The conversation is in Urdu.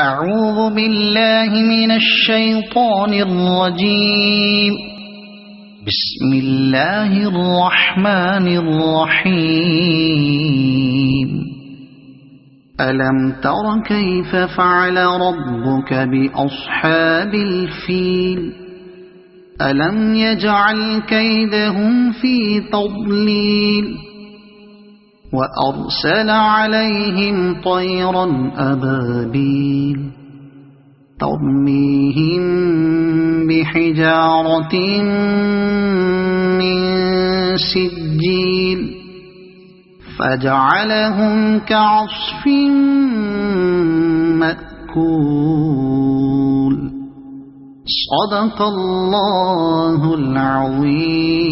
أعوذ بالله من الشيطان الرجيم. بسم الله الرحمن الرحيم. ألم تر كيف فعل ربك بأصحاب الفيل؟ ألم يجعل كيدهم في تضليل وأرسل عليهم طيرا أبابيل ترميهم بحجارة من سجيل فجعلهم كعصف مأكول. صدق الله العظيم.